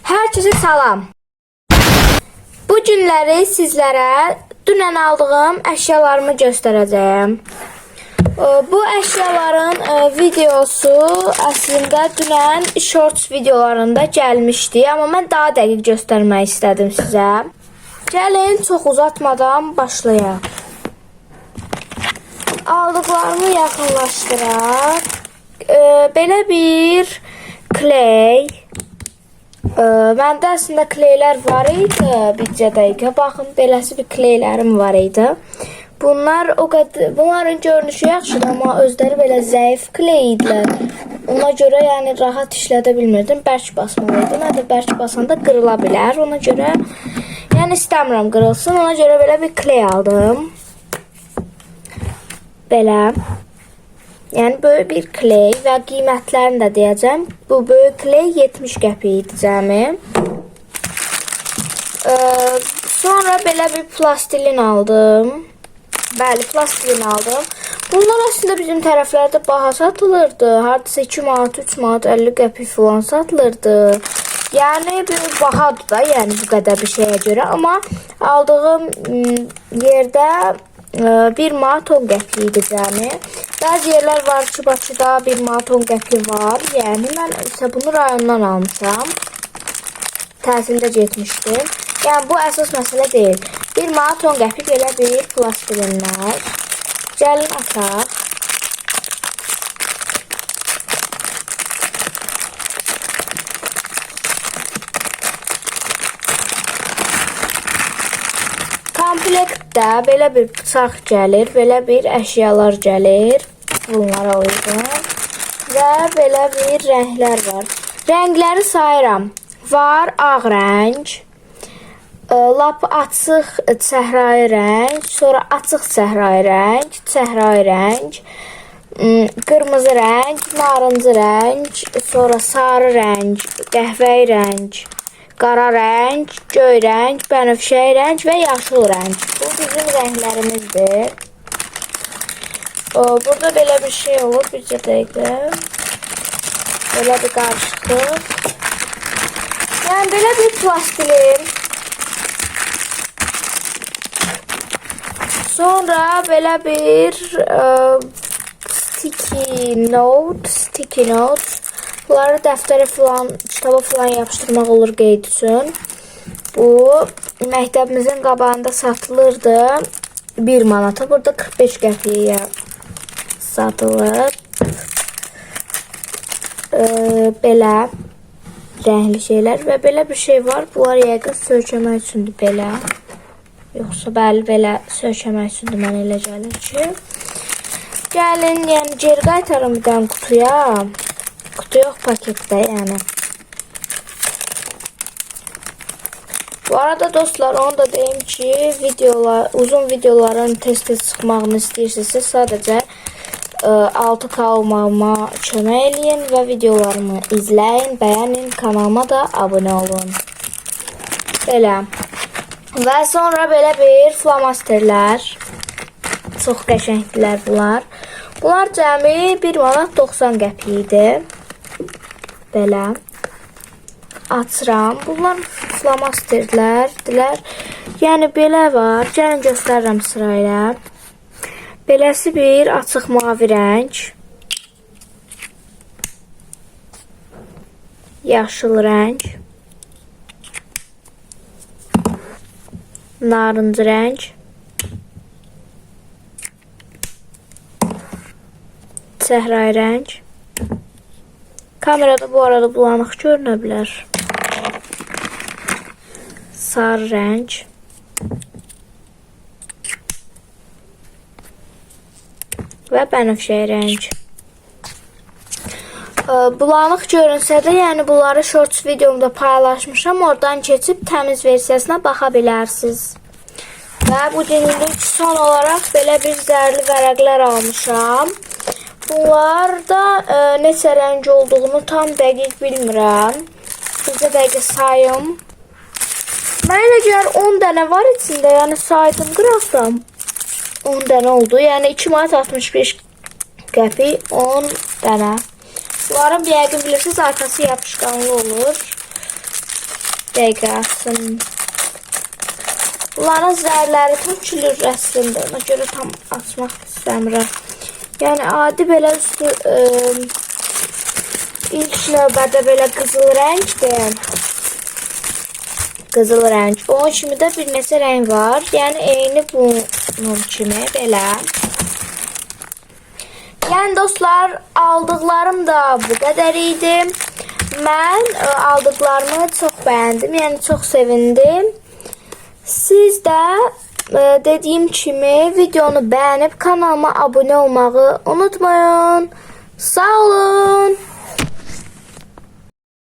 Herkese salam. Bu günləri sizlərə dünən aldığım əşyalarımı göstərəcəyim. Bu əşyaların videosu əslində dünən shorts videolarında gəlmişdi, amma mən daha dəqiq göstərmək istədim sizə. Gəlin çox uzatmadan başlayaq. Aldıqlarımı yaxınlaşdıraq. Belə bir kley. Məndə əslində kleylər var idi bircə dəqiqə. Baxın, beləsi bir kleylərim var idi. Bunların görünüşü yaxşıdır, amma özləri belə zəif kley idilər. Ona görə yəni rahat işlədə bilmirdim. Bərk basmalıydım. Mən də bərk basanda qırıla bilər. Ona görə yəni istəmirəm qırılsın. Ona görə belə bir kley aldım. Belə. Yəni böyük bir kley və qiymətlərini də deyəcəm. Bu böyük kley 70 qəpik idi cəmi. Sonra belə bir plastilin aldım. Bəli, plastilin aldım. Bunlar əslində bizim tərəflərdə baha satılırdı. Hardasa 2 manat, 3 manat 50 qəpik falan satılırdı. Yəni bir bahadır da, yəni bu qədər bir şeyə görə. Amma aldığım yerdə 1 manat 10 qəpik idi cəmi. Bəzi yerlər var ki, Bakıda 1 manat 10 qəpik var. Yəni mən isə bunu rayondan almışam. Təhsildə getmişdim. Yəni bu əsas məsələ deyil. 1 manat 10 qəpik elə bir plastilinlər. Gəlin ataq. Komplektdə belə bir bıçaq gəlir, belə bir əşyalar gəlir. Bunlara uyğun. Və belə bir rənglər var. Rəngləri sayıram. Var ağ rəng, lap açıq səhrai rəng, sonra açıq səhrai rəng, qırmızı rəng, narıncı rəng, sonra sarı rəng, qəhvəyi rəng, qara rəng, göy rəng, bənövşəyi rəng və yaşıl rəng. Bu bizim rənglərimizdir. Burada belə bir şey olur, bircə dəqiqə. Belə bir qarışıq. Yəni belə bir plastilin. Sonra belə bir sticky note. Bunları dəftərə falan, kitaba falan yapışdırmaq olur qeyd üçün. Bu məktəbimizin qabağında satılırdı 1 manata. Burada 45 qəpiyə satılır. Belə rəngli şeylər və belə bir şey var. Bunlar yəqin sökəmək üçündür belə. Yoxsa bəli, belə sökəmək üçündür, mənə elə gəlir ki. Gəlin, yəni geri qaytarım bir dənə qutuya. Qutu yox, paketdə yəni. Bu arada dostlar, onu da deyim ki, uzun videoların tez-tez çıxmağını istəyirsinizsə sadəcə 6K olmağıma kömək eləyin və videolarımı izləyin, bəyənin, kanalıma da abunə olun. Belə. Və sonra belə bir flomasterlər. Çox qəşəngdilər bunlar. Bunlar cəmi 1 manat 90 qəpik idi. Belə. Açıram. Bunlar flomasterlərdirlər. Yəni belə var. Gəlin göstərirəm sırayla. Beləsi bir açıq mavi rəng. Yaşıl rəng. Narıncı rəng. Səhrai rəng. Kamerada bu arada bulanıq görünə bilər. Sarı rəng. Və bənövşəyi rəng. Bulanıq görünsə də, yəni bunları shorts videomda paylaşmışam. Oradan keçib təmiz versiyasına baxa bilərsiniz. Və bu günlük son olaraq belə bir zərli vərəqlər almışam. Bunlarda neçə rəng olduğunu tam dəqiq bilmirəm. Bizə dəqiq sayım. Mənə elə gəlir 10 dənə var içində, yəni saydım qıraqdan. 10 dənə oldu. Yəni 2 manat 65 qəpik 10 dənə. Bunların bir yəqin bilirsiniz, arkası yapışqanlı olur. dəqiqə açsın. Bunların zərləri tökülür əslində. Ona görə tam açmaq istəmirəm. Yəni adi belə üstü ilk növbədə belə qızıl rəngdir. Qızıl rəng. Onun kimi də bir neçə rəng var. Yəni eyni bunun kimi belə. Yəni dostlar, aldıqlarım da bu qədər idi. Mən aldıqlarımı çox bəyəndim. Yəni çox sevindim. Siz də dediyim kimi videonu bəyənib kanalıma abunə olmağı unutmayın. Sağ olun.